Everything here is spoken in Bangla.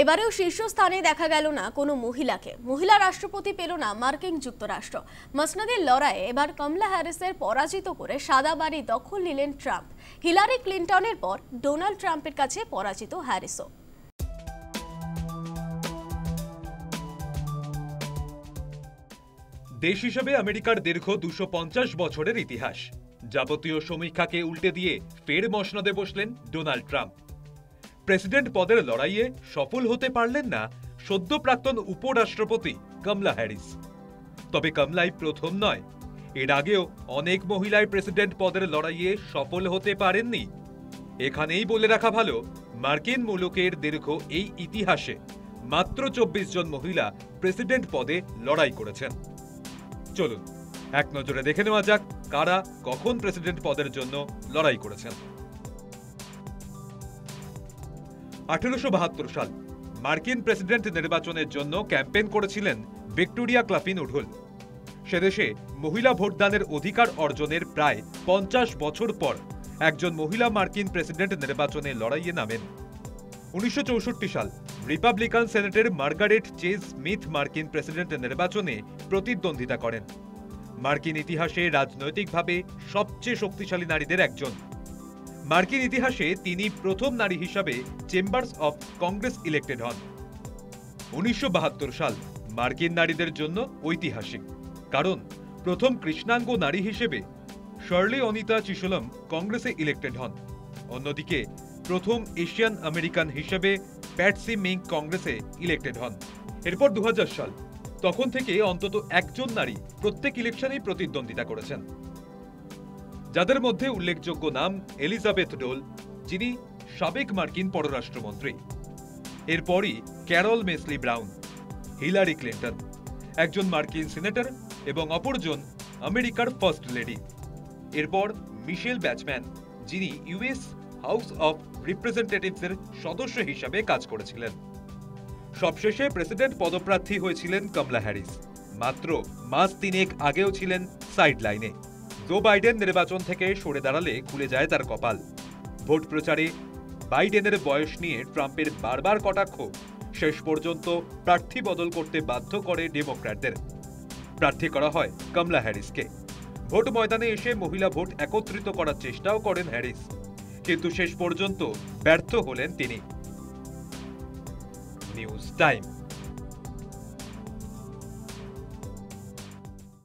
এবারেও শীর্ষস্থানে দেখা গেল না কোনো মহিলাকে। মহিলা রাষ্ট্রপতি পেল না মার্কিন যুক্তরাষ্ট্র। মসনদের লড়াইয়ে এবার কমলা হ্যারিসের পরাজিত করে সাদা বাড়ি দখল নিলেন ট্রাম্প। হিলারি ক্লিন্টনের পর ডোনাল্ড ট্রাম্পের কাছে পরাজিত হ্যারিসও। দেশ হিসেবে আমেরিকার দীর্ঘ 250 বছরের ইতিহাস। যাবতীয় সমীক্ষাকে উল্টে দিয়ে ফের মসনদে বসলেন ডোনাল্ড ট্রাম্প। প্রেসিডেন্ট পদের লড়াইয়ে সফল হতে পারলেন না সদ্য প্রাক্তন উপরাষ্ট্রপতি কমলা হ্যারিস। তবে কমলাই প্রথম নয়, এর আগেও অনেক মহিলাই প্রেসিডেন্ট পদের লড়াইয়ে সফল হতে পারেননি। এখানেই বলে রাখা ভালো, মার্কিন মুলুকের দীর্ঘ এই ইতিহাসে মাত্র 24 জন মহিলা প্রেসিডেন্ট পদে লড়াই করেছেন। চলুন এক নজরে দেখে নেওয়া যাক কারা কখন প্রেসিডেন্ট পদের জন্য লড়াই করেছেন। 1872 সাল মার্কিন প্রেসিডেন্ট নির্বাচনের জন্য ক্যাম্পেইন করেছিলেন ভিক্টোরিয়া ক্লাফিন উডহুল। সেদেশে মহিলা ভোটদানের অধিকার অর্জনের প্রায় 50 বছর পর একজন মহিলা মার্কিন প্রেসিডেন্ট নির্বাচনে লড়াইয়ে নামেন। 1964 সাল রিপাবলিকান সেনেটের মার্গারেট চেজ স্মিথ মার্কিন প্রেসিডেন্ট নির্বাচনে প্রতিদ্বন্দ্বিতা করেন। মার্কিন ইতিহাসে রাজনৈতিকভাবে সবচেয়ে শক্তিশালী নারীদের একজন। মার্কিন ইতিহাসে তিনি প্রথম নারী হিসাবে চেম্বার্স অফ কংগ্রেস ইলেক্টেড হন। 1972 সাল মার্কিন নারীদের জন্য ঐতিহাসিক, কারণ প্রথম কৃষ্ণাঙ্গ নারী হিসেবে শার্লি অনিতা চিশলম কংগ্রেসে ইলেক্টেড হন। অন্যদিকে প্রথম এশিয়ান আমেরিকান হিসেবে প্যাটসি মিঙ্ক কংগ্রেসে ইলেক্টেড হন। এরপর 2000 সাল, তখন থেকে অন্তত একজন নারী প্রত্যেক ইলেকশনেই প্রতিদ্বন্দ্বিতা করেছেন, যাদের মধ্যে উল্লেখযোগ্য নাম এলিজাবেথ ডোল, যিনি সাবেক মার্কিন পররাষ্ট্রমন্ত্রী। এরপরই ক্যারল মেসলি ব্রাউন, হিলারি ক্লিন্টন, একজন মার্কিন সিনেটর এবং অপরজন আমেরিকার ফার্স্ট লেডি। এরপর মিশেল ব্যাচম্যান, যিনি ইউএস হাউস অফ রিপ্রেজেন্টেটিভসের সদস্য হিসাবে কাজ করেছিলেন। সবশেষে প্রেসিডেন্ট পদপ্রার্থী হয়েছিলেন কমলা হ্যারিস। মাত্র মাস তিনেক আগেও ছিলেন সাইড লাইনে। জো বাইডেন নির্বাচন থেকে সরে দাঁড়ালে খুলে যায় তার কপাল। ভোট প্রচারে বাইডেনের বয়স নিয়ে ট্রাম্পের বারবার কটাক্ষ শেষ পর্যন্ত প্রার্থী বদল করতে বাধ্য করে ডেমোক্র্যাটদের। প্রার্থী করা হয় কমলা হ্যারিসকে। ভোট ময়দানে এসে মহিলা ভোট একত্রিত করার চেষ্টাও করেন হ্যারিস, কিন্তু শেষ পর্যন্ত ব্যর্থ হলেন তিনি। News time.